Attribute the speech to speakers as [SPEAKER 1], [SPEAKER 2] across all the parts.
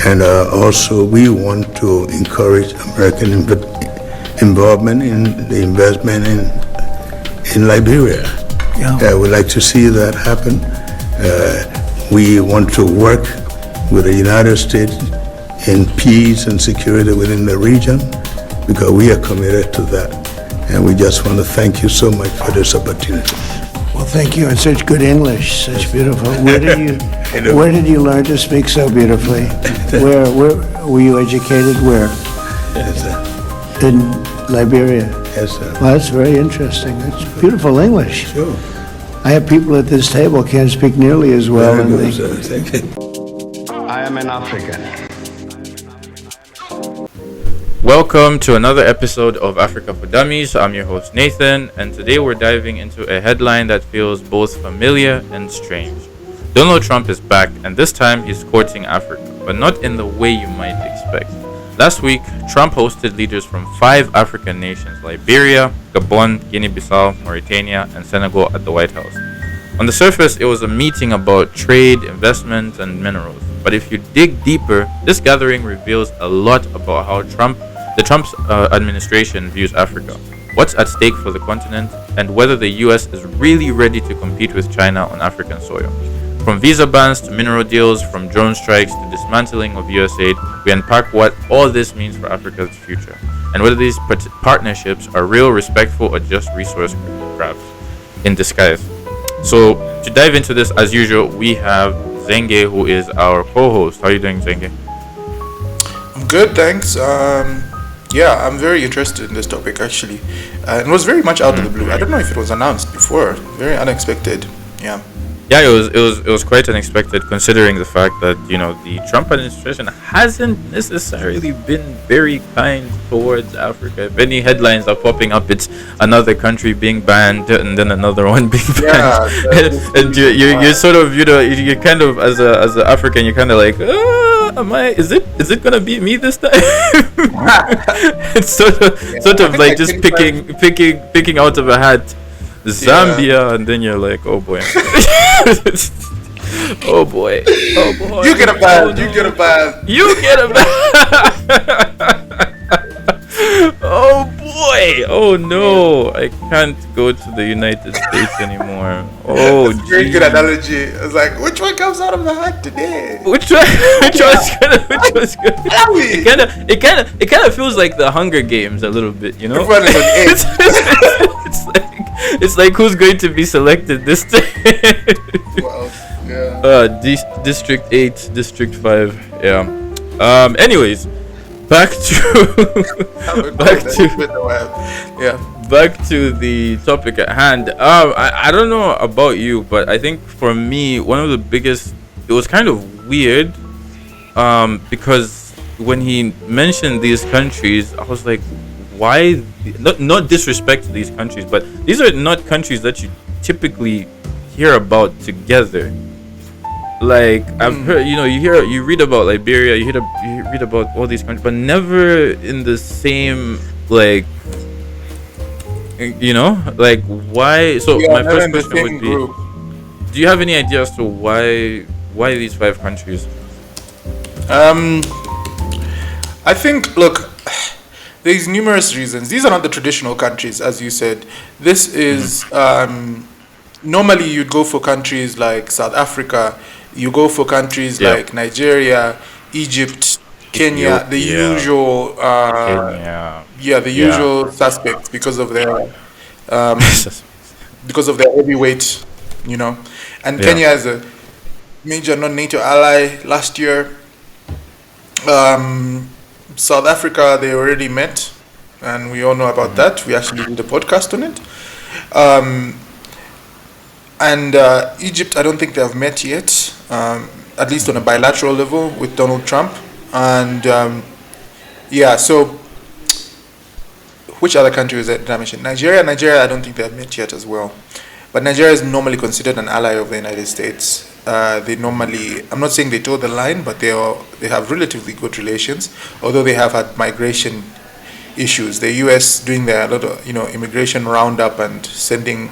[SPEAKER 1] And also we want to encourage American involvement in the investment in Liberia.
[SPEAKER 2] Yeah.
[SPEAKER 1] We'd like to see that happen. We want to work with the United States in peace and security within the region because we are committed to that. And we just want to thank you so much for this opportunity.
[SPEAKER 2] Well, thank you in such good English, such beautiful. Where did you learn to speak so beautifully? Where were you educated? Where?
[SPEAKER 1] Yes, sir.
[SPEAKER 2] In Liberia.
[SPEAKER 1] Yes, sir.
[SPEAKER 2] Well, that's very interesting. That's beautiful English.
[SPEAKER 1] Sure.
[SPEAKER 2] I have people at this table can't speak nearly as well.
[SPEAKER 1] Very
[SPEAKER 2] and
[SPEAKER 1] good,
[SPEAKER 2] they-
[SPEAKER 1] sir. Thank you.
[SPEAKER 3] I am an African.
[SPEAKER 4] Welcome to another episode of Africa for Dummies. I'm your host Nathan, and today we're diving into a headline that feels both familiar and strange. Donald Trump is back, and this time he's courting Africa, but not in the way you might expect. Last week, Trump hosted leaders from 5 African nations: Liberia, Gabon, Guinea-Bissau, Mauritania, and Senegal at the White House. On the surface, it was a meeting about trade, investment, and minerals. But if you dig deeper, this gathering reveals a lot about how the Trump administration views Africa, what's at stake for the continent, and whether the US is really ready to compete with China on African soil. From visa bans to mineral deals, from drone strikes to dismantling of US aid, we unpack what all this means for Africa's future, and whether these partnerships are real, respectful, or just resource grabs in disguise. So, to dive into this, as usual, we have Zenge, who is our co-host. How are you doing, Zenge?
[SPEAKER 5] I'm good, thanks. Yeah, I'm very interested in this topic actually. It was very much out of the blue. I don't know if it was announced before. Very unexpected. Yeah.
[SPEAKER 4] Yeah, it was quite unexpected considering the fact that, you know, the Trump administration hasn't necessarily been very kind towards Africa. If any headlines are popping up, it's another country being banned and then another one being banned.
[SPEAKER 5] Yeah,
[SPEAKER 4] and you're sort of, you know, you kind of as an African, you're kind of like, is it gonna be me this time? It's sort of like just picking out of a hat Zambia, and then you're like, oh boy. Oh boy.
[SPEAKER 5] You get a ban. You get a ban.
[SPEAKER 4] You get a ban. Oh boy. Oh no. I can't go to the United States anymore. Oh,
[SPEAKER 5] That's a very good analogy. It's like, which one comes out of the hat today?
[SPEAKER 4] Which one's good? It kind of feels like the Hunger Games a little bit, you know?
[SPEAKER 5] Everyone is on edge.
[SPEAKER 4] It's like who's going to be selected this time?
[SPEAKER 5] Well, yeah.
[SPEAKER 4] District 8, District 5. Yeah. Anyways, back to the topic at hand. I don't know about you, but I think for me, one of the biggest, it was kind of weird, because when he mentioned these countries, I was like, why? Not disrespect to these countries, but these are not countries that you typically hear about together. Like I've heard, you read about Liberia, you read about all these countries, but never in the same, like, like why? So my first question would be, do you have any idea as to why these 5 countries?
[SPEAKER 5] I think, look, there's numerous reasons. These are not the traditional countries, as you said. This is normally you'd go for countries like South Africa. You go for countries like Nigeria, Egypt, Kenya, the usual, usual suspects because of their heavyweight, And Kenya is a major non-NATO ally last year. South Africa, they already met, and we all know about that. We actually did a podcast on it. And Egypt, I don't think they have met yet, at least on a bilateral level with Donald Trump. And so which other countries did I mention? Nigeria, I don't think they have met yet as well. But Nigeria is normally considered an ally of the United States. They normally, I'm not saying they toe the line, but they have relatively good relations, although they have had migration issues. The US doing their immigration roundup and sending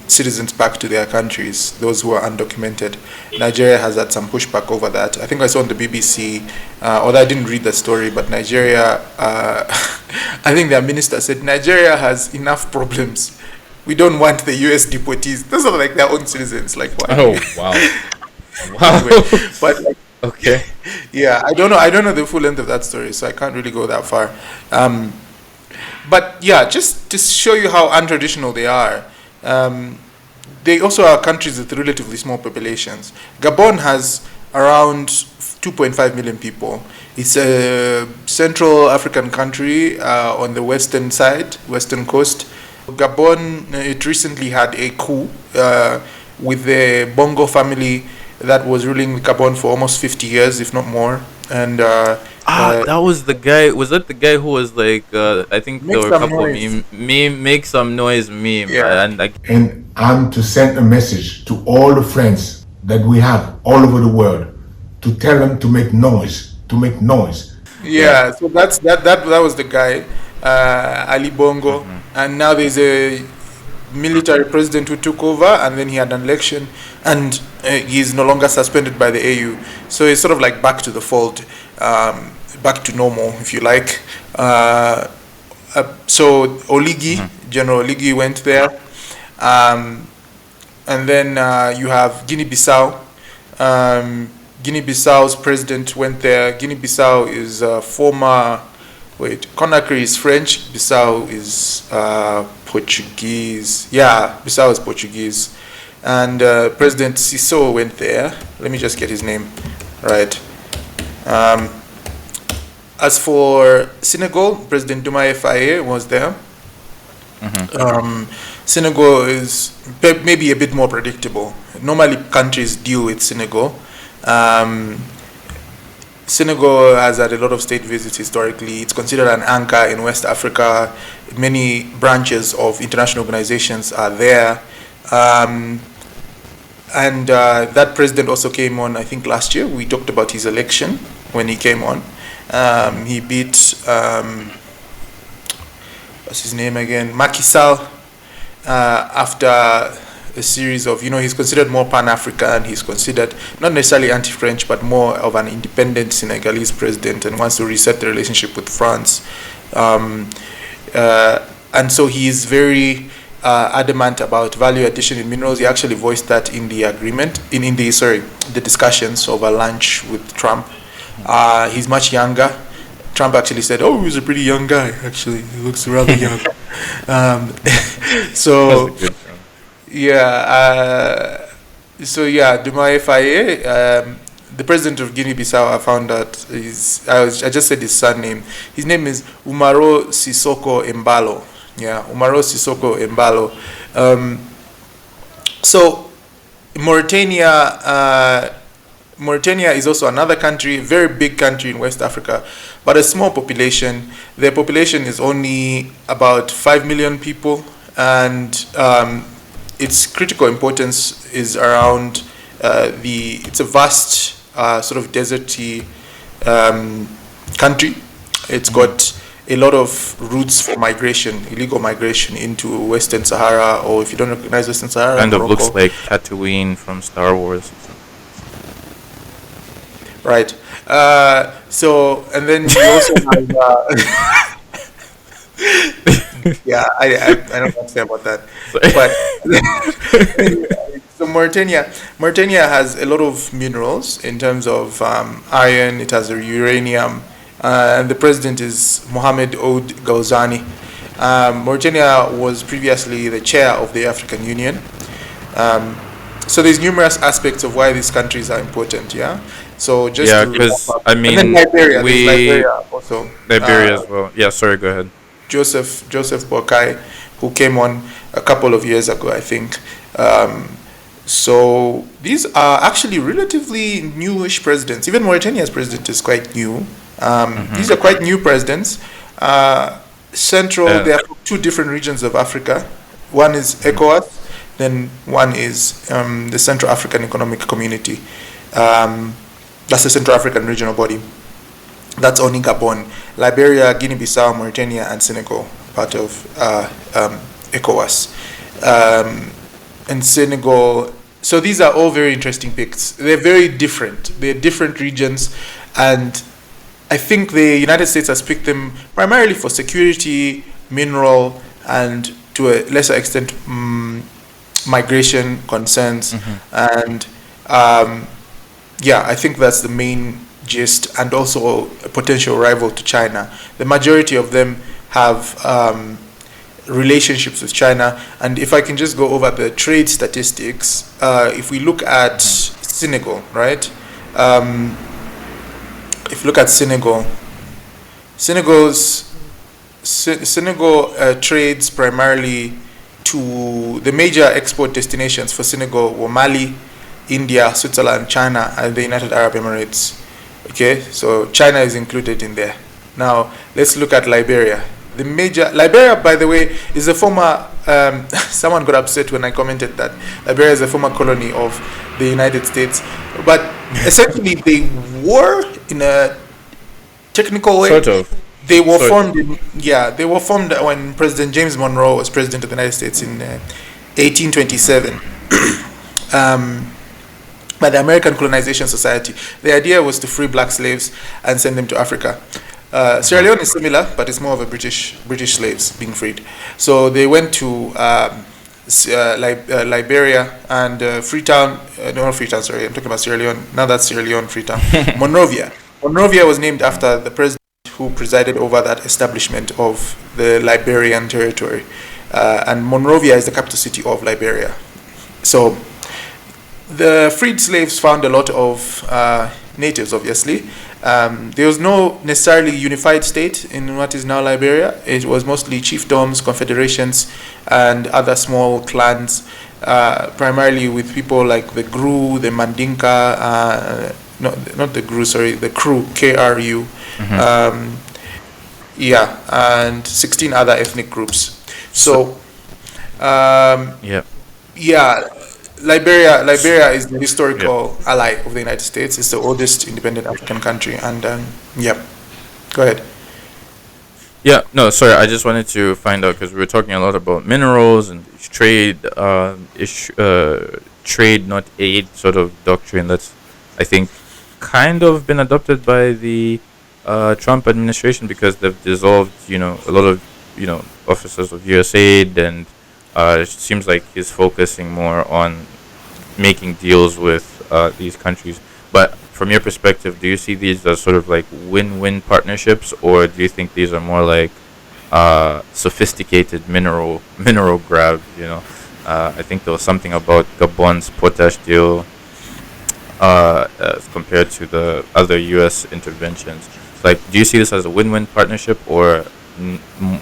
[SPEAKER 5] citizens back to their countries, those who are undocumented. Nigeria has had some pushback over that. I think I saw on the BBC, although I didn't read the story, but Nigeria, I think their minister said, Nigeria has enough problems. We don't want the US deportees. Those are like their own citizens. Like, why?
[SPEAKER 4] Oh, wow. Wow.
[SPEAKER 5] Anyway, but like,
[SPEAKER 4] Okay.
[SPEAKER 5] yeah, I don't know the full length of that story, so I can't really go that far. But yeah, just to show you how untraditional they are. They also are countries with relatively small populations. Gabon has around 2.5 million people. It's a Central African country on the western coast. Gabon, it recently had a coup with the Bongo family that was ruling Gabon for almost 50 years, if not more. And
[SPEAKER 4] that was the guy. Was that the guy who was like? I think
[SPEAKER 5] Make
[SPEAKER 4] there were a
[SPEAKER 5] some
[SPEAKER 4] couple
[SPEAKER 5] noise.
[SPEAKER 4] make some noise meme,
[SPEAKER 5] Yeah.
[SPEAKER 4] and like
[SPEAKER 3] And I'm to send a message to all the friends that we have all over the world to tell them to make noise,
[SPEAKER 5] Yeah, so that was the guy, Ali Bongo, and now there's a military president who took over, and then he had an election, and he's no longer suspended by the AU, so it's sort of like back to the fold, back to normal, if you like. So Oligi, General Oligi went there, and then you have Guinea-Bissau. Guinea-Bissau's president went there. Guinea-Bissau is former. Wait, Conakry is French. Bissau is Portuguese. Yeah, Bissau is Portuguese. And President Sissoko went there. Let me just get his name right. As for Senegal, President Diomaye Faye was there. Senegal is maybe a bit more predictable. Normally, countries deal with Senegal. Senegal has had a lot of state visits historically. It's considered an anchor in West Africa. Many branches of international organizations are there. And that president also came on, I think, last year. We talked about his election when he came on. He beat, what's his name again? Macky Sall, after a series of, he's considered more Pan-African. He's considered not necessarily anti-French, but more of an independent Senegalese president and wants to reset the relationship with France. And so he is very adamant about value addition in minerals. He actually voiced that in the agreement, the discussions over lunch with Trump. He's much younger. Trump actually said, "Oh, he's a pretty young guy. Actually, he looks rather young." So, Diomaye Faye, the president of Guinea-Bissau, I found out I just said his surname. His name is Umaro Sissoko Embalo. Yeah, Umaro Sissoko Embalo. So, Mauritania is also another country, very big country in West Africa, but a small population. Their population is only about 5 million people, and its critical importance is around it's a vast sort of deserty country. It's got a lot of routes for migration, illegal migration into Western Sahara, or if you don't recognize Western Sahara,
[SPEAKER 4] kind of
[SPEAKER 5] Morocco.
[SPEAKER 4] looks like Tatooine from Star Wars.
[SPEAKER 5] Right. So, and then you also have. Yeah, I don't want to say about that. But so Mauritania has a lot of minerals in terms of iron. It has uranium, and the president is Mohamed Ould Ghazouani. Mauritania was previously the chair of the African Union. So there's numerous aspects of why these countries are important. Yeah. So just
[SPEAKER 4] because I mean,
[SPEAKER 5] and then Liberia also.
[SPEAKER 4] Liberia as well. Yeah, sorry, go ahead.
[SPEAKER 5] Joseph Boakai, who came on a couple of years ago, I think. So these are actually relatively newish presidents. Even Mauritania's president is quite new. These are quite new presidents. There are two different regions of Africa. One is ECOWAS, then one is the Central African Economic Community. That's the Central African regional body. That's only Gabon, Liberia, Guinea-Bissau, Mauritania, and Senegal, part of ECOWAS. and Senegal. So these are all very interesting picks. They're very different. They're different regions, and I think the United States has picked them primarily for security, mineral, and to a lesser extent, migration concerns. And I think that's the main gist, and also a potential rival to China. The majority of them have relationships with China. And if I can just go over the trade statistics, if we look at Senegal, right? If you look at Senegal, Senegal trades primarily to the major export destinations for Senegal were Mali, India, Switzerland, China, and the United Arab Emirates. Okay, so China is included in there. Now let's look at Liberia. Liberia, by the way, is a former. Someone got upset when I commented that Liberia is a former colony of the United States, but essentially they were, in a technical way.
[SPEAKER 4] Sort of.
[SPEAKER 5] They were formed. They were formed when President James Monroe was president of the United States in 1827. By the American Colonization Society. The idea was to free black slaves and send them to Africa. Sierra Leone is similar, but it's more of a British slaves being freed. So they went to Liberia and Freetown. Not Freetown, sorry. I'm talking about Sierra Leone. Now that's Sierra Leone, Freetown. Monrovia. Monrovia was named after the president who presided over that establishment of the Liberian territory. And Monrovia is the capital city of Liberia. So the freed slaves found a lot of natives, obviously. There was no necessarily unified state in what is now Liberia. It was mostly chiefdoms, confederations, and other small clans, primarily with people like the Gru, the Mandinka, not the Gru, sorry, the Kru, K-R-U, and 16 other ethnic groups. So, Liberia is the historical ally of the United States. It's the oldest independent African country, and go ahead.
[SPEAKER 4] Yeah, no, sorry. I just wanted to find out because we were talking a lot about minerals and trade, trade not aid sort of doctrine that's, I think, kind of been adopted by the Trump administration because they've dissolved, a lot of, officers of USAID, and it seems like he's focusing more on making deals with these countries. But from your perspective, do you see these as sort of like win-win partnerships, or do you think these are more like sophisticated mineral grab? I think there was something about Gabon's potash deal as compared to the other U.S. interventions. Like, do you see this as a win-win partnership, or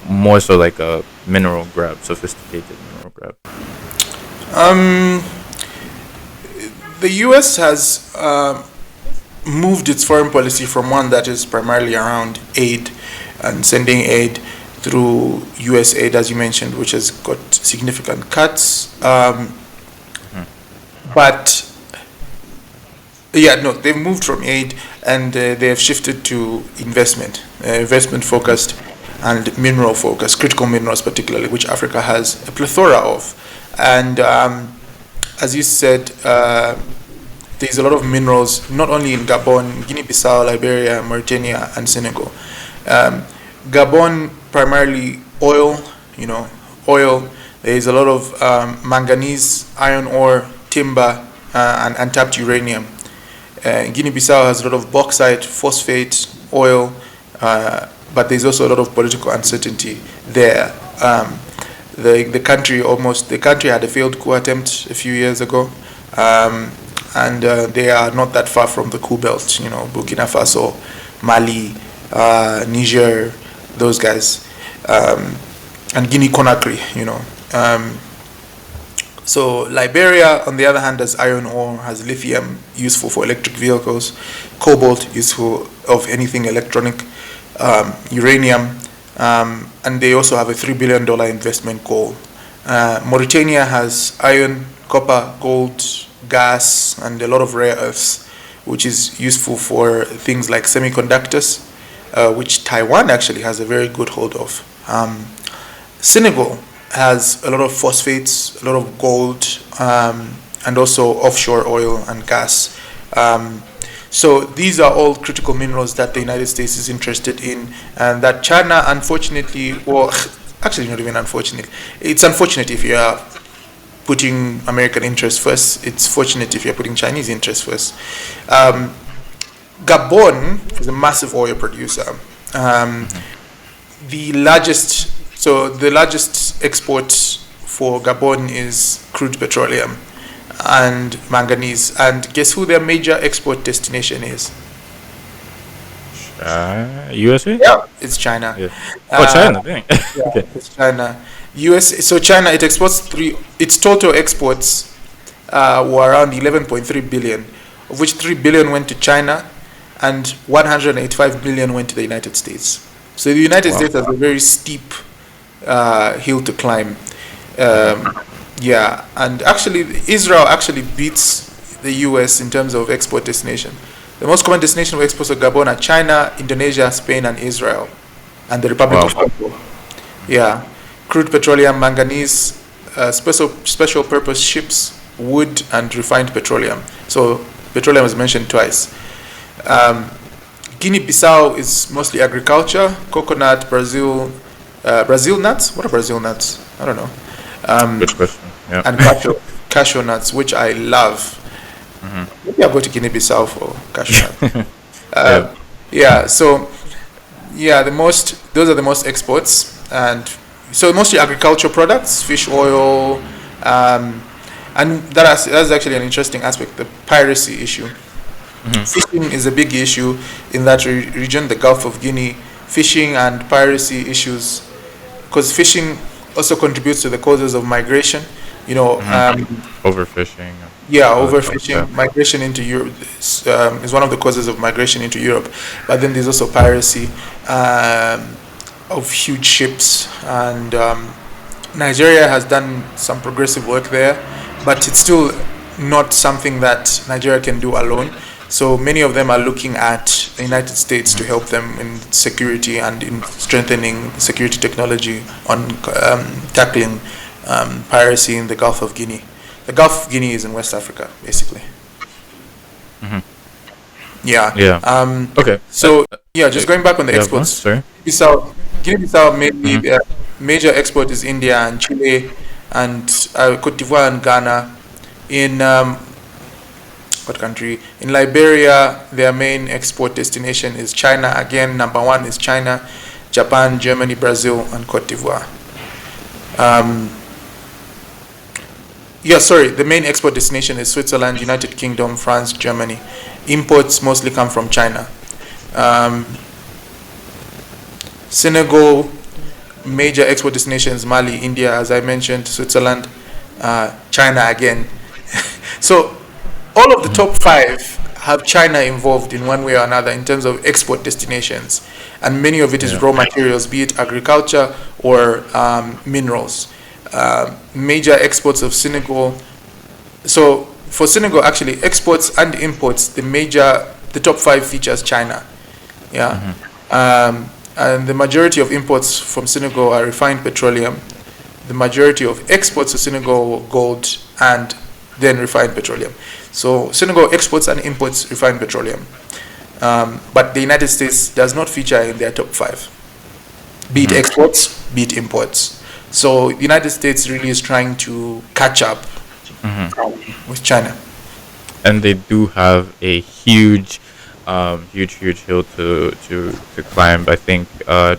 [SPEAKER 4] more so like a mineral grab, sophisticated mineral grab?
[SPEAKER 5] The U.S. has moved its foreign policy from one that is primarily around aid and sending aid through USAID, as you mentioned, which has got significant cuts. But they've moved from aid, and they have shifted to investment focused and mineral focused, critical minerals particularly, which Africa has a plethora of. And as you said, there's a lot of minerals, not only in Gabon, Guinea-Bissau, Liberia, Mauritania, and Senegal. Gabon, primarily oil, oil. There's a lot of manganese, iron ore, timber, and untapped uranium. Guinea-Bissau has a lot of bauxite, phosphate, oil, but there's also a lot of political uncertainty there. The country had a failed coup attempt a few years ago, and they are not that far from the coup belt. Burkina Faso, Mali, Niger, those guys, and Guinea-Conakry. So Liberia, on the other hand, has iron ore, has lithium, useful for electric vehicles, cobalt, useful of anything electronic, uranium, and they also have a $3 billion investment goal. Mauritania has iron, copper, gold, gas, and a lot of rare earths, which is useful for things like semiconductors, which Taiwan actually has a very good hold of. Senegal has a lot of phosphates, a lot of gold, and also offshore oil and gas. So these are all critical minerals that the United States is interested in, and that China, unfortunately, well, actually not even unfortunately, it's unfortunate if you are putting American interests first. It's fortunate if you're putting Chinese interests first. Gabon is a massive oil producer. The largest export for Gabon is crude petroleum and manganese. And guess who their major export destination is?
[SPEAKER 4] USA?
[SPEAKER 5] Yeah, it's China.
[SPEAKER 4] Yeah. Oh, China. Dang.
[SPEAKER 5] Yeah,
[SPEAKER 4] Okay.
[SPEAKER 5] it's China. So China, it exports its total exports were around 11.3 billion, of which 3 billion went to China and 185 billion went to the United States. So the United States has a very steep hill to climb. Yeah, and actually Israel actually beats the US in terms of export destination. The most common destination of exports of Gabon are China, Indonesia, Spain, and Israel, and the Republic of Congo. Yeah, crude petroleum, manganese, special purpose ships, wood, and refined petroleum. So petroleum is mentioned twice. Guinea-Bissau is mostly agriculture, coconut, Brazil nuts. What are Brazil nuts? I don't know.
[SPEAKER 4] Good question. Yeah.
[SPEAKER 5] And cashew nuts, which I love. Maybe I'll go to Guinea-Bissau for cashew nuts. So those are the most exports, and so mostly agricultural products, fish oil, and that's actually an interesting aspect, the piracy issue. Fishing is a big issue in that region, the Gulf of Guinea. Fishing and piracy issues, because fishing also contributes to the causes of migration.
[SPEAKER 4] Overfishing.
[SPEAKER 5] Yeah, overfishing. Migration into Europe is one of the causes of migration into Europe. But then there's also piracy of huge ships. And Nigeria has done some progressive work there, but it's still not something that Nigeria can do alone. So many of them are looking at the United States to help them in security and in strengthening security technology on tackling piracy in the Gulf of Guinea. The Gulf of Guinea is in West Africa, basically. Yeah.
[SPEAKER 4] Okay.
[SPEAKER 5] So just going back on the exports.
[SPEAKER 4] Sorry.
[SPEAKER 5] Guinea-Bissau mainly their major export is India and Chile and Cote d'Ivoire and Ghana. In what country? In Liberia, their main export destination is China. Again, number one is China, Japan, Germany, Brazil, and Cote d'Ivoire. The main export destination is Switzerland, United Kingdom, France, Germany. Imports mostly come from China. Senegal, major export destinations, Mali, India, as I mentioned, Switzerland, China again. So all of the top 5 have China involved in one way or another in terms of export destinations. And many of it is raw materials, be it agriculture or minerals. Major exports of Senegal. So for Senegal, actually, exports and imports, the top 5 features China. Yeah. And the majority of imports from Senegal are refined petroleum. The majority of exports to Senegal, gold, and then refined petroleum. So Senegal exports and imports refined petroleum. But the United States does not feature in their top 5. Be it exports, be it imports. So the United States really is trying to catch up with China.
[SPEAKER 4] And they do have a huge hill to climb. I think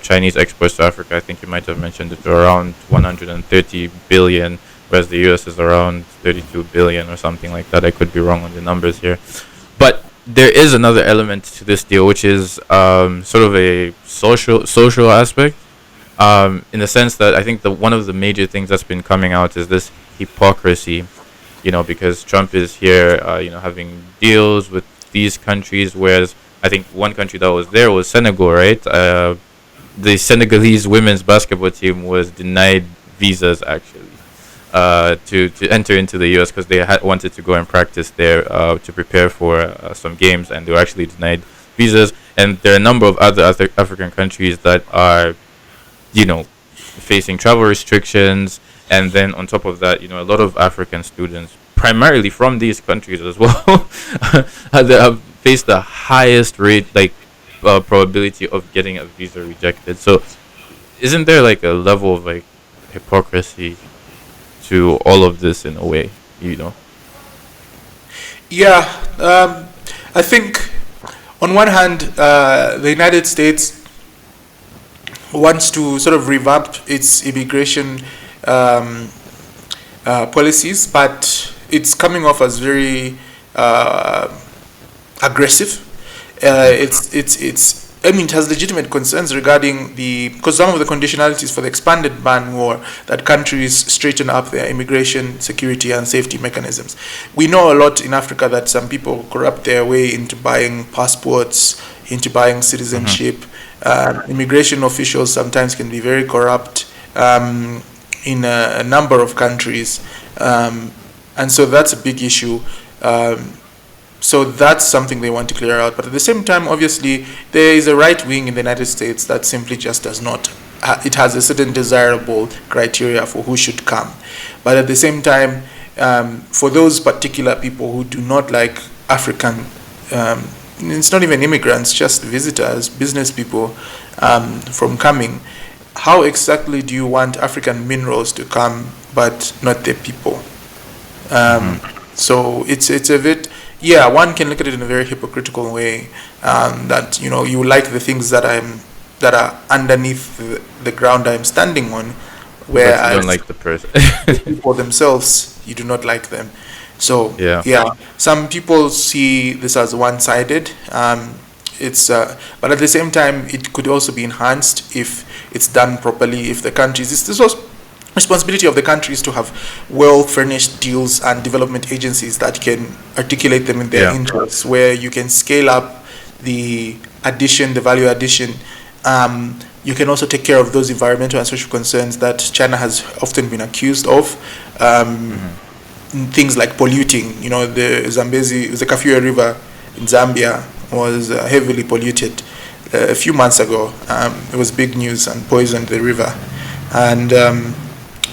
[SPEAKER 4] Chinese exports to Africa, I think you might have mentioned it, are around 130 billion, whereas the US is around 32 billion or something like that. I could be wrong on the numbers here. But there is another element to this deal, which is sort of a social aspect. In the sense that I think one of the major things that's been coming out is this hypocrisy, because Trump is here, having deals with these countries, whereas I think one country that was there was Senegal, right? The Senegalese women's basketball team was denied visas, actually, to enter into the US because they wanted to go and practice there to prepare for some games, and they were actually denied visas. And there are a number of other African countries that are facing travel restrictions, and then on top of that, a lot of African students, primarily from these countries as well, they have faced the highest rate, probability of getting a visa rejected. So, isn't there like a level of like hypocrisy to all of this in a way,
[SPEAKER 5] Yeah, I think on one hand, the United States wants to sort of revamp its immigration policies, but it's coming off as very aggressive. It has legitimate concerns regarding because some of the conditionalities for the expanded ban were that countries straighten up their immigration, security, and safety mechanisms. We know a lot in Africa that some people corrupt their way into buying passports, into buying citizenship. Immigration officials sometimes can be very corrupt in a number of countries, and so that's a big issue. So that's something they want to clear out. But at the same time, obviously, there is a right wing in the United States that simply just does not. It has a certain desirable criteria for who should come. But at the same time, for those particular people who do not like African, it's not even immigrants, just visitors, business people from coming, how exactly do you want African minerals to come but not their people? So it's a bit... Yeah, one can look at it in a very hypocritical way. That you like the things that are underneath the ground I'm standing on, whereas
[SPEAKER 4] but you don't like the person.
[SPEAKER 5] people themselves, you do not like them. So
[SPEAKER 4] yeah,
[SPEAKER 5] some people see this as one-sided. But at the same time, it could also be enhanced if it's done properly. If the countries, this was responsibility of the countries to have well-furnished deals and development agencies that can articulate them in their interests, where you can scale up the value addition. You can also take care of those environmental and social concerns that China has often been accused of. Things like polluting. The Kafue River in Zambia was heavily polluted a few months ago. It was big news and poisoned the river. And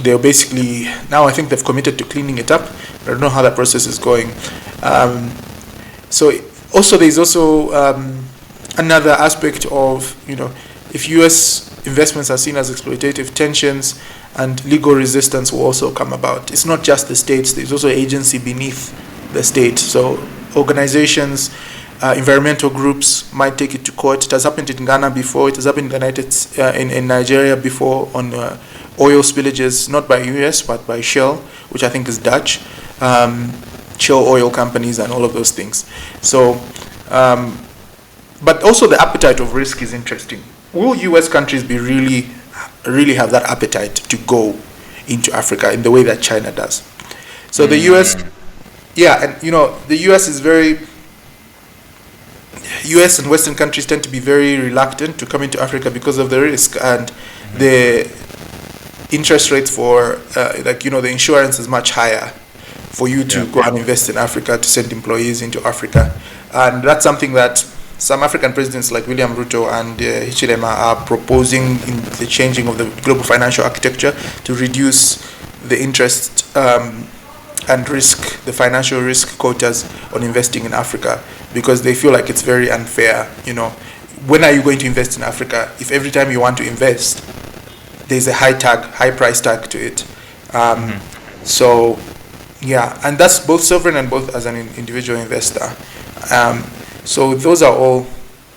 [SPEAKER 5] they're basically, now I think they've committed to cleaning it up. I don't know how that process is going. So there's also another aspect of, if U.S. investments are seen as exploitative, tensions and legal resistance will also come about. It's not just the states, there's also agency beneath the state. So organizations, environmental groups might take it to court. It has happened in Ghana before, it has happened in Nigeria before on oil spillages, not by US, but by Shell, which I think is Dutch, Shell oil companies and all of those things. So, but also the appetite of risk is interesting. Will US countries really have that appetite to go into Africa in the way that China does? So the US, the US is US and Western countries tend to be very reluctant to come into Africa because of the risk and the interest rates for, the insurance is much higher for you to go and invest in Africa, to send employees into Africa. And that's something that some African presidents like William Ruto and Hichilema are proposing in the changing of the global financial architecture to reduce the interest and risk, the financial risk quotas on investing in Africa, because they feel like it's very unfair. When are you going to invest in Africa if every time you want to invest there's a high price tag to it? So and that's both sovereign and both as an individual investor. So those are all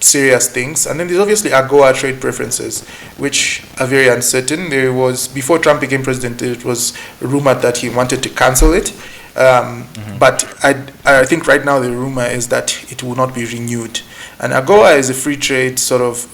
[SPEAKER 5] serious things. And then there's obviously AGOA trade preferences, which are very uncertain. There was, before Trump became president, it was rumored that he wanted to cancel it. But I think right now the rumor is that it will not be renewed. And AGOA is a free trade sort of,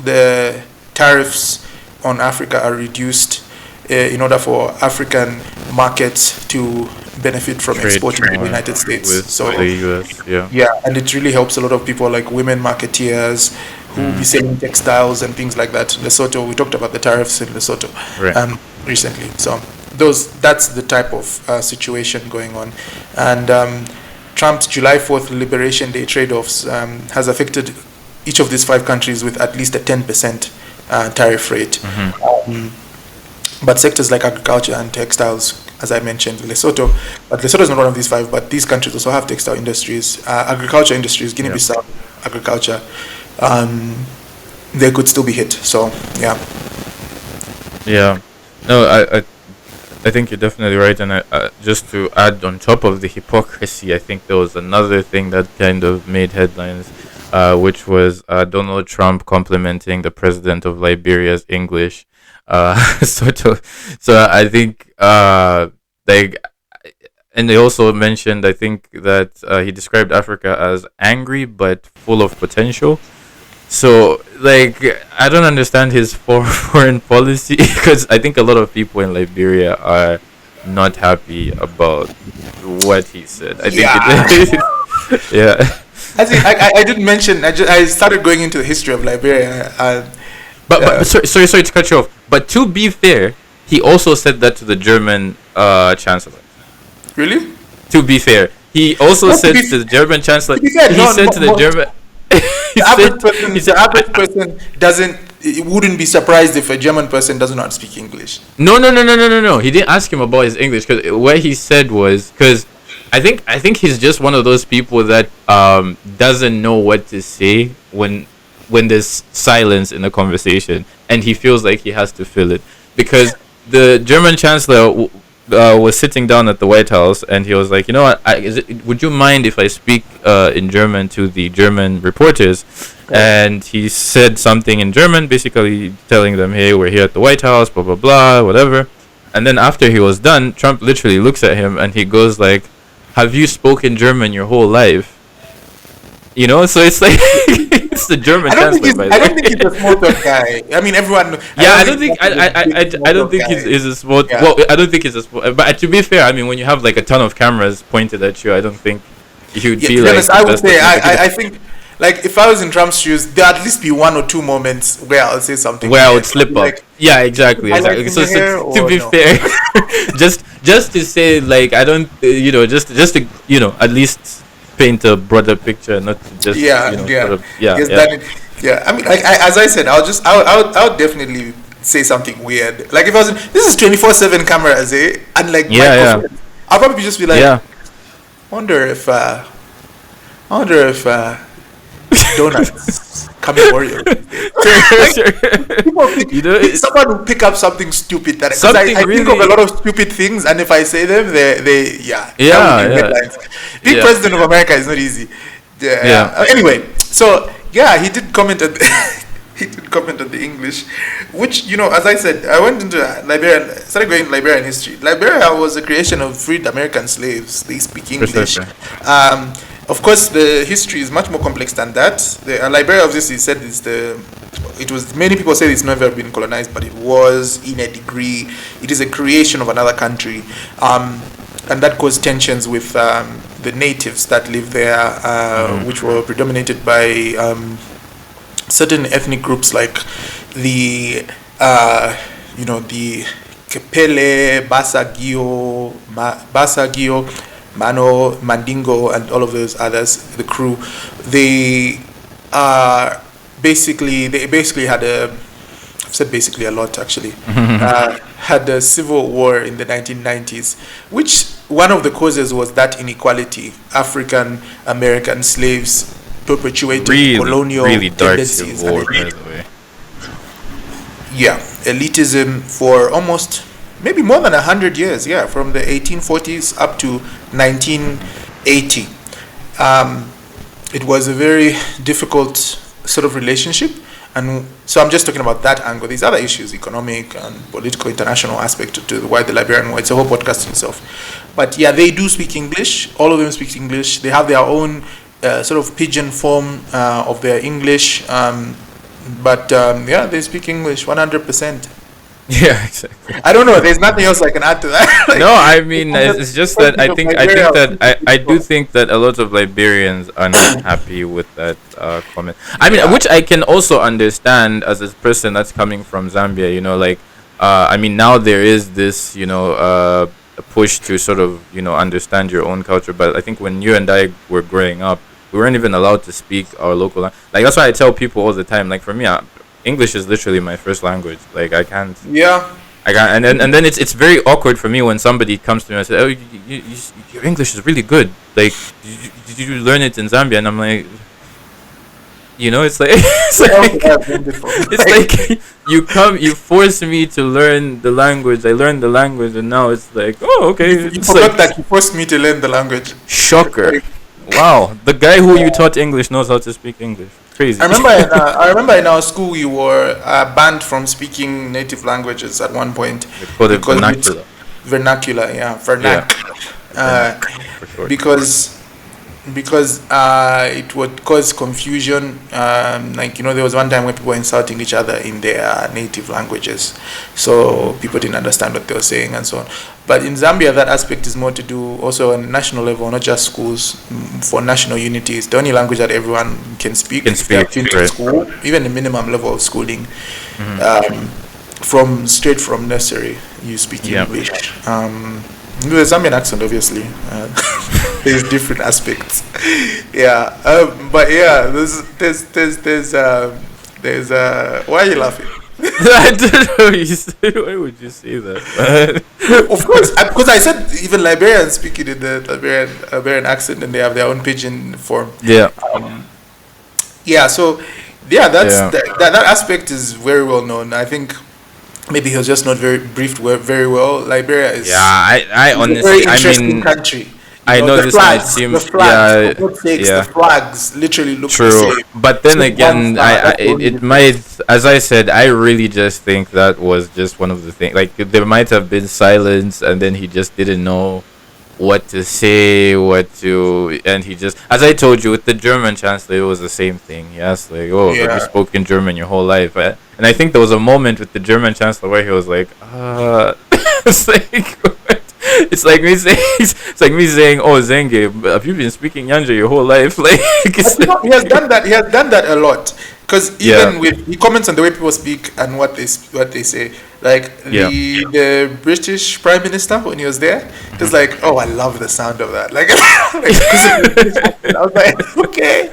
[SPEAKER 5] the tariffs on Africa are reduced in order for African markets to benefit from exporting to the United States.
[SPEAKER 4] With the US,
[SPEAKER 5] and it really helps a lot of people like women marketeers who will be selling textiles and things like that. Lesotho, we talked about the tariffs in Lesotho recently. So that's the type of situation going on. And Trump's July 4th Liberation Day trade-offs has affected each of these 5 countries with at least a 10% tariff rate. But sectors like agriculture and textiles, as I mentioned, Lesotho, but Lesotho is not one of these 5, but these countries also have textile industries, agriculture industries, Guinea-Bissau agriculture, they could still be hit. So, yeah.
[SPEAKER 4] Yeah. No, I think you're definitely right. And just to add on top of the hypocrisy, I think there was another thing that kind of made headlines, which was Donald Trump complimenting the president of Liberia's English. So I think like, and they also mentioned, I think that he described Africa as angry but full of potential. So, like, I don't understand his foreign policy, because I think a lot of people in Liberia are not happy about what he said. I think yeah.
[SPEAKER 5] I didn't mention. I started going into the history of Liberia.
[SPEAKER 4] But sorry to cut you off. But to be fair, he also said that to the German chancellor.
[SPEAKER 5] Really?
[SPEAKER 4] To be fair, he also said to the German chancellor.
[SPEAKER 5] To be fair,
[SPEAKER 4] he said to the German.
[SPEAKER 5] The average person wouldn't be surprised if a German person does not speak English.
[SPEAKER 4] No. He didn't ask him about his English, because what he said was, because I think he's just one of those people that doesn't know what to say when there's silence in a conversation, and he feels like he has to fill it, because the German chancellor was sitting down at the White House, and he was like, you know what, would you mind if I speak in German to the German reporters? And he said something in German, basically telling them, hey, we're here at the White House, blah blah blah, whatever. And then after he was done, Trump literally looks at him and he goes like, have you spoken German your whole life? You know, so it's like it's the German chancellor.
[SPEAKER 5] I don't think he's a small talk guy. I mean, everyone.
[SPEAKER 4] I don't think he's a small.
[SPEAKER 5] Yeah.
[SPEAKER 4] Well, I don't think he's a small. But to be fair, I mean, when you have like a ton of cameras pointed at you, I don't think you'd be like.
[SPEAKER 5] Honest, I would say I think, like, if I was in Trump's shoes, there'd at least be 1 or 2 moments where I'll say something.
[SPEAKER 4] Where I would slip up.
[SPEAKER 5] Like,
[SPEAKER 4] Yeah, exactly. So to be fair, just to say, like, I don't, just to, at least paint a broader picture, not to just sort of,
[SPEAKER 5] I mean, like, as I said, I would definitely say something weird. Like, if I was this is 24/7 cameras, and like microphones. I'll probably just be like, I wonder if donuts come in Oreo. Someone will pick up something stupid that I think of a lot of stupid things, and if I say them, they headlines. Being president of America is not easy. Anyway, so he did comment on the English, which, as I said, I went into Liberia, started going Liberian history. Liberia was a creation of freed American slaves. They speak English. Of course, the history is much more complex than that. Liberia, obviously, said many people say it's never been colonized, but it was in a degree. It is a creation of another country, and that caused tensions with the natives that live there, which were predominated by certain ethnic groups like the Kepele, Basagio, Mano, Mandingo, and all of those others, the crew. They basically had I've said basically a lot actually, had a civil war in the 1990s, which one of the causes was that inequality. African American slaves perpetuated colonial tendencies.
[SPEAKER 4] Civil war, by the way.
[SPEAKER 5] Yeah, elitism for almost maybe more than 100 years, from the 1840s up to 1980. It was a very difficult sort of relationship, and so I'm just talking about that angle. These other issues, economic and political, international aspect to why the Liberian war, it's a whole podcast in itself. But they do speak English. All of them speak English. They have their own sort of pidgin form of their English, but they speak English 100%.
[SPEAKER 4] Yeah, exactly.
[SPEAKER 5] I don't know. There's nothing else I can add to that.
[SPEAKER 4] No, I mean, it's just that I do think that a lot of Liberians are not happy with that comment. I mean, which I can also understand as a person that's coming from Zambia. I mean, now there is this, a push to sort of, understand your own culture. But I think when you and I were growing up, we weren't even allowed to speak our local language. Like, that's why I tell people all the time. Like, for me, English is literally my first language. Like
[SPEAKER 5] Yeah.
[SPEAKER 4] and then it's very awkward for me when somebody comes to me and says, "Oh, your English is really good. Like, did you learn it in Zambia?" And I'm like, it's like it's like you force me to learn the language. I learned the language, and now it's like, oh, okay.
[SPEAKER 5] You
[SPEAKER 4] It's
[SPEAKER 5] forgot
[SPEAKER 4] like,
[SPEAKER 5] that you forced me to learn the language.
[SPEAKER 4] shocker. Wow, the guy who you taught English knows how to speak English. Crazy.
[SPEAKER 5] I remember in our school we were banned from speaking native languages at one point.
[SPEAKER 4] They called it
[SPEAKER 5] because
[SPEAKER 4] vernacular.
[SPEAKER 5] Vernacular, yeah, vernacular.
[SPEAKER 4] For sure.
[SPEAKER 5] Because it would cause confusion. There was one time when people were insulting each other in their native languages, so people didn't understand what they were saying and so on. But in Zambia, that aspect is more to do also on a national level, not just schools. For national unity, it's the only language that everyone can speak. If they have been to
[SPEAKER 4] right.
[SPEAKER 5] school, even the minimum level of schooling, straight from nursery, you speak English. The Zambian accent, obviously. There's different aspects. Yeah, but yeah, there's why are you laughing?
[SPEAKER 4] I don't know. Why would you say that?
[SPEAKER 5] Of course, because I said even Liberians speak it in the Liberian accent, and they have their own pidgin form.
[SPEAKER 4] Yeah.
[SPEAKER 5] So that aspect is very well known. I think maybe he was just not very briefed very well. Liberia is
[SPEAKER 4] I honestly,
[SPEAKER 5] a very interesting country.
[SPEAKER 4] I know
[SPEAKER 5] the
[SPEAKER 4] this
[SPEAKER 5] flags,
[SPEAKER 4] might seem
[SPEAKER 5] the flags, for God's sakes, the flags literally look
[SPEAKER 4] true,
[SPEAKER 5] the same.
[SPEAKER 4] but then
[SPEAKER 5] So
[SPEAKER 4] again, it might, as I said, I really just think that was just one of the things. Like, there might have been silence, and then he just didn't know what to say, and he just, as I told you, with the German chancellor, it was the same thing. He asked, like, "Oh, have you spoken German your whole life?" And I think there was a moment with the German chancellor where he was like, it's like, what? It's like me saying, "Oh, Zenge, have you been speaking Yanja your whole life?" Like,
[SPEAKER 5] he has done that. He has done that a lot. Because even he comments on the way people speak and what they say. Like the British Prime Minister, when he was there, he was like, "Oh, I love the sound of that." Like, I was like, okay.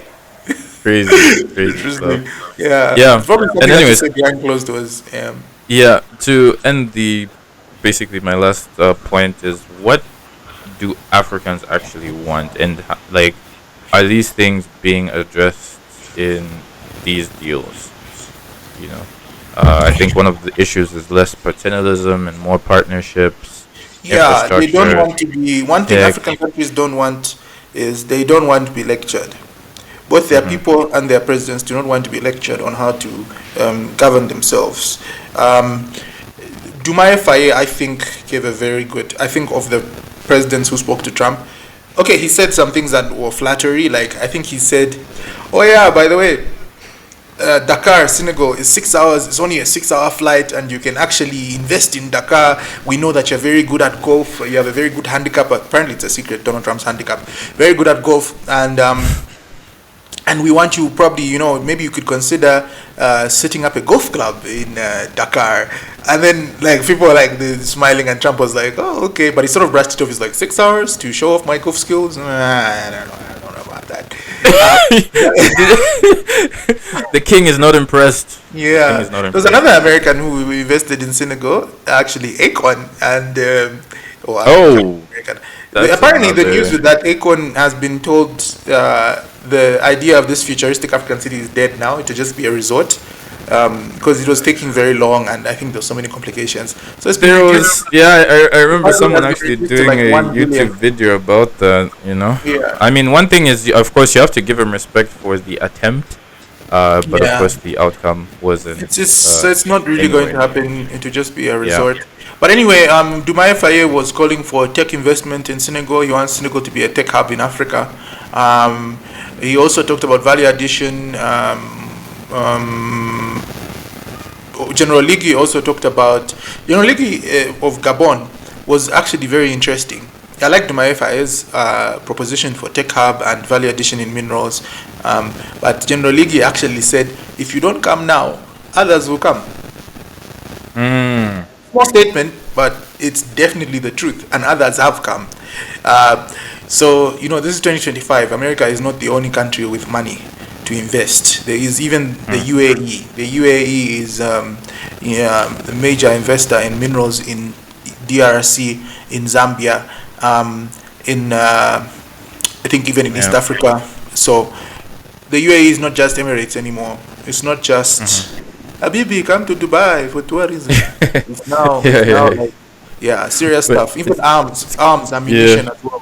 [SPEAKER 4] Crazy
[SPEAKER 5] Interesting.
[SPEAKER 4] stuff.
[SPEAKER 5] Yeah. Probably something
[SPEAKER 4] And anyways,
[SPEAKER 5] that you said behind closed doors.
[SPEAKER 4] to end basically my last point is, what do Africans actually want, and like, are these things being addressed in these deals? I think one of the issues is less paternalism and more partnerships.
[SPEAKER 5] Yeah, they don't want to be. One thing African countries don't want is they don't want to be lectured. Both their people and their presidents do not want to be lectured on how to govern themselves. Dumais Faye, I think, gave a very good. I think of the presidents who spoke to Trump. Okay, he said some things that were flattery. Like, I think he said, "Oh yeah, by the way, Dakar, Senegal is 6 hours. It's only a 6-hour flight, and you can actually invest in Dakar. We know that you're very good at golf. You have a very good handicap. Apparently, it's a secret. Donald Trump's handicap. Very good at golf, and we want you, probably, maybe you could consider setting up a golf club in Dakar." And then, like, people were like smiling, and Trump was like, "Oh, okay," but he sort of brushed it off. He's like, 6 hours to show off my golf skills? I don't know about that.
[SPEAKER 4] The king is not impressed.
[SPEAKER 5] Yeah, there's another American who invested in Senegal, actually Akon, and apparently the news with that Akon has been told the idea of this futuristic African city is dead now. It will just be a resort, because it was taking very long, and I think there's so many complications. So it's
[SPEAKER 4] I remember someone actually doing a YouTube video about that.
[SPEAKER 5] Yeah.
[SPEAKER 4] I mean, one thing is, of course, you have to give him respect for the attempt, but of course the outcome wasn't.
[SPEAKER 5] It's not really going to happen. It will just be a resort. Yeah. But anyway, Dumais Faye was calling for tech investment in Senegal. He wants Senegal to be a tech hub in Africa. He also talked about value addition. General Ligi also talked about. General Ligi of Gabon was actually very interesting. I like Dumais Faye's proposition for tech hub and value addition in minerals. But General Ligi actually said, if you don't come now, others will come. Small statement, but it's definitely the truth, and others have come. So, this is 2025. America is not the only country with money to to invest. There is even the UAE. The UAE is the major investor in minerals in DRC, in Zambia, in I think even in East Africa. So the UAE is not just Emirates anymore. It's not just Habibi, come to Dubai for tourism. It's now, serious stuff. Even arms, ammunition as well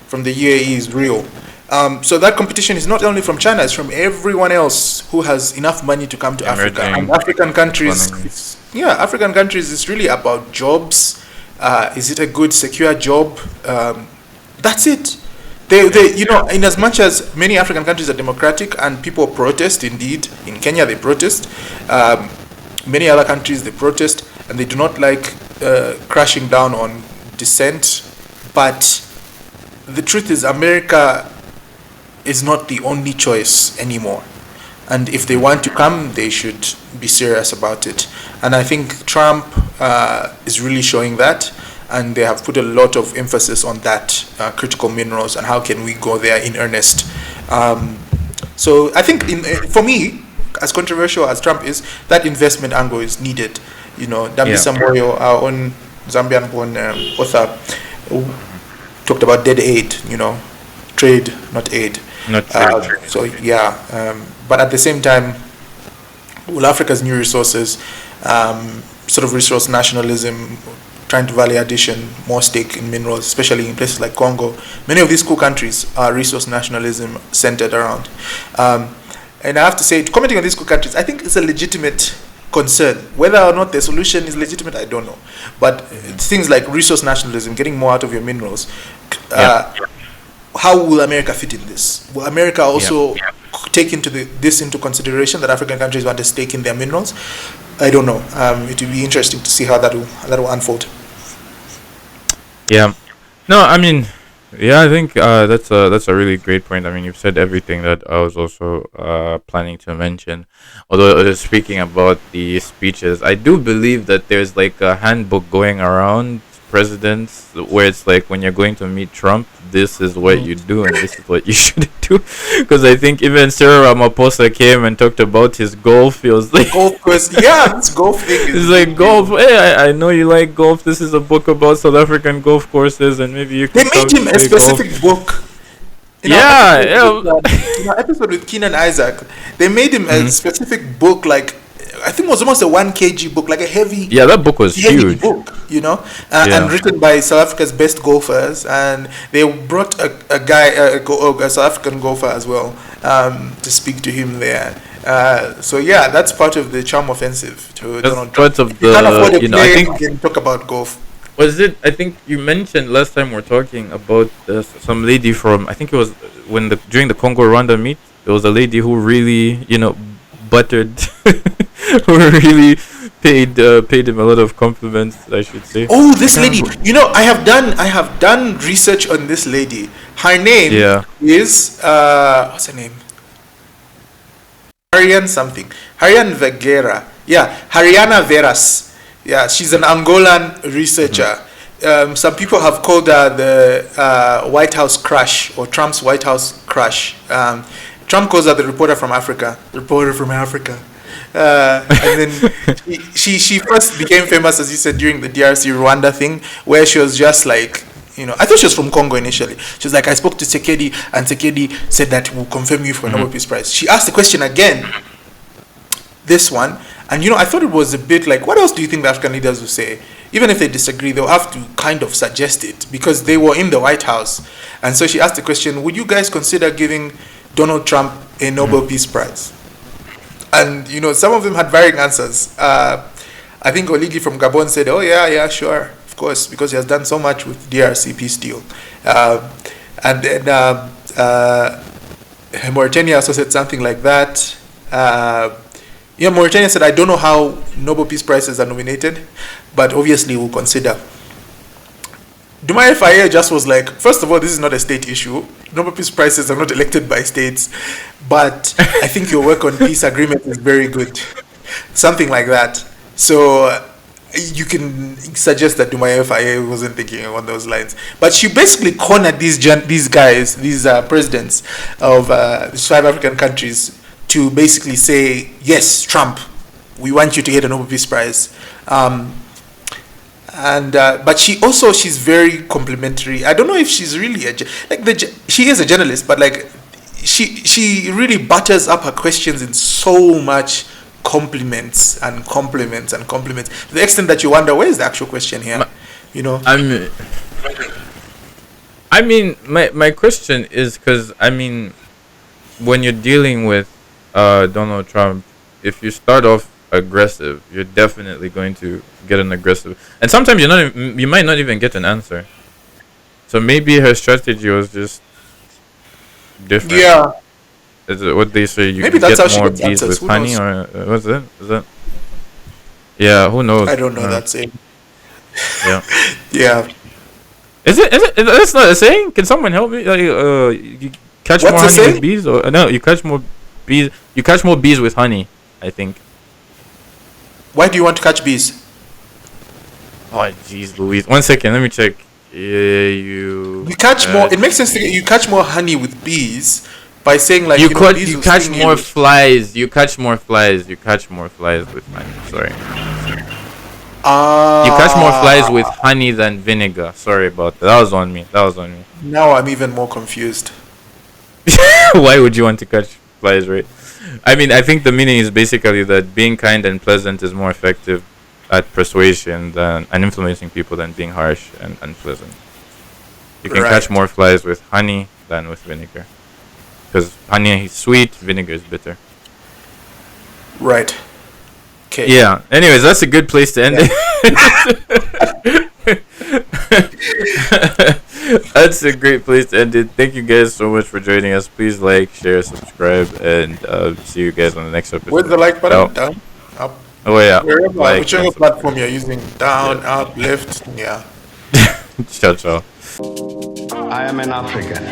[SPEAKER 5] from the UAE is real. So that competition is not only from China, it's from everyone else who has enough money to come to Africa. And African countries, African countries is really about jobs. Is it a good, secure job? That's it. They, in as much as many African countries are democratic and people protest, indeed, in Kenya they protest, many other countries they protest, and they do not like crashing down on dissent. But the truth is, America is not the only choice anymore. And if they want to come, they should be serious about it. And I think Trump is really showing that. And they have put a lot of emphasis on that, critical minerals, and how can we go there in earnest. So I think, for me, as controversial as Trump is, that investment angle is needed. Dummies, our own Zambian-born author, who talked about dead aid, trade, not aid.
[SPEAKER 4] Not trade.
[SPEAKER 5] But at the same time, will Africa's new resources, sort of resource nationalism, trying to value addition, more stake in minerals, especially in places like Congo. Many of these cool countries are resource nationalism centered around. And I have to say, commenting on these cool countries, I think it's a legitimate concern. Whether or not the solution is legitimate, I don't know. But things like resource nationalism, getting more out of your minerals, how will America fit in this? Will America also take this into consideration, that African countries want a stake in their minerals? I don't know. It will be interesting to see how that will unfold.
[SPEAKER 4] Yeah. No, I mean, I think that's a really great point. I mean, you've said everything that I was also planning to mention. Although speaking about the speeches, I do believe that there's like a handbook going around presidents where it's like, when you're going to meet Trump, this is what you do and this is what you shouldn't do. Because I think even Cyril Ramaphosa came and talked about his golf. He was like,
[SPEAKER 5] golf course, this golf thing.
[SPEAKER 4] It's like, golf. Hey, I know you like golf. This is a book about South African golf courses, and maybe you can.
[SPEAKER 5] They made him a specific book. In our episode with Keenan Isaac, they made him a specific book, like, I think it was almost a 1 kg book, like a heavy. Yeah,
[SPEAKER 4] that book was huge.
[SPEAKER 5] Book, and written by South Africa's best golfers, and they brought a guy, a South African golfer as well, to speak to him there. That's part of the charm offensive to Donald Trump.
[SPEAKER 4] Part of the,
[SPEAKER 5] I think you can talk about golf.
[SPEAKER 4] Was it? I think you mentioned last time we're talking about some lady from. I think it was during the Congo Rwanda meet. There was a lady who really, buttered. Who really paid him a lot of compliments, I should say.
[SPEAKER 5] Oh, this lady! I have done research on this lady. Her name is what's her name? Harian Vergara. Hariana Veras. She's an Angolan researcher. Some people have called her the White House crush, or Trump's White House crush. Trump calls her the reporter from Africa. And then she first became famous, as you said, during the DRC Rwanda thing, where she was just like, I thought she was from Congo initially. She was like, I spoke to Tshisekedi, and Tshisekedi said that we'll confirm you for a Nobel Peace Prize. She asked the question again, this one, and I thought it was a bit like, what else do you think the African leaders will say? Even if they disagree, they'll have to kind of suggest it, because they were in the White House. And so she asked the question, would you guys consider giving Donald Trump a Nobel Peace Prize? And, some of them had varying answers. I think Oligi from Gabon said, oh, yeah, sure, of course, because he has done so much with DRC peace deal. And then Mauritania also said something like that. Mauritania said, I don't know how Nobel Peace Prizes are nominated, but obviously we'll consider. Dumais Faye just was like, first of all, this is not a state issue. Nobel Peace Prizes are not elected by states, but I think your work on peace agreement is very good. Something like that. So you can suggest that Dumais FIA wasn't thinking on those lines. But she basically cornered these guys, these presidents of these 5 African countries to basically say, yes, Trump, we want you to get a Nobel Peace Prize. But she's very complimentary. I don't know if she's really she is a journalist, but like she really butters up her questions in so much compliments and compliments and compliments, to the extent that you wonder, where is the actual question here?
[SPEAKER 4] I mean, my question is, because when you're dealing with Donald Trump, if you start off aggressive, you're definitely going to get an aggressive, and sometimes you might not even get an answer. So maybe her strategy was just different.
[SPEAKER 5] Yeah.
[SPEAKER 4] Is it what they say? You
[SPEAKER 5] Maybe
[SPEAKER 4] can
[SPEAKER 5] that's
[SPEAKER 4] get
[SPEAKER 5] how
[SPEAKER 4] more
[SPEAKER 5] she
[SPEAKER 4] bees
[SPEAKER 5] gets answers.
[SPEAKER 4] with
[SPEAKER 5] Who
[SPEAKER 4] honey,
[SPEAKER 5] knows?
[SPEAKER 4] or what's it? Is that? Yeah, who knows?
[SPEAKER 5] I don't know that saying.
[SPEAKER 4] Yeah.
[SPEAKER 5] Yeah.
[SPEAKER 4] Is it? That's not a saying. Can someone help me? Like, you catch
[SPEAKER 5] What's
[SPEAKER 4] more
[SPEAKER 5] the
[SPEAKER 4] honey
[SPEAKER 5] saying?
[SPEAKER 4] with bees, or no? You catch more bees. You catch more bees with honey, I think.
[SPEAKER 5] Why do you want to catch bees?
[SPEAKER 4] Oh, jeez, Louise. 1 second, let me check. Yeah,
[SPEAKER 5] You catch more. It makes sense to you catch more honey with bees by saying like
[SPEAKER 4] You
[SPEAKER 5] bees will
[SPEAKER 4] catch
[SPEAKER 5] sting
[SPEAKER 4] more
[SPEAKER 5] you.
[SPEAKER 4] flies. You catch more flies. You catch more flies with honey. Sorry. You catch more flies with honey than vinegar. Sorry about that. That was on me.
[SPEAKER 5] Now I'm even more confused.
[SPEAKER 4] Why would you want to catch flies, right? I think the meaning is basically that being kind and pleasant is more effective at persuasion and influencing people than being harsh and unpleasant. You can catch more flies with honey than with vinegar. Because honey is sweet, vinegar is bitter.
[SPEAKER 5] Right. Okay.
[SPEAKER 4] Yeah. Anyways, that's a good place to end it. That's a great place to end it. Thank you guys so much for joining us. Please like, share, subscribe, and see you guys on the next episode.
[SPEAKER 5] Where's the like button? Down, up.
[SPEAKER 4] Oh yeah.
[SPEAKER 5] Wherever, whichever platform you're using, down, up, left. Yeah.
[SPEAKER 4] Ciao, ciao.
[SPEAKER 6] I am an African.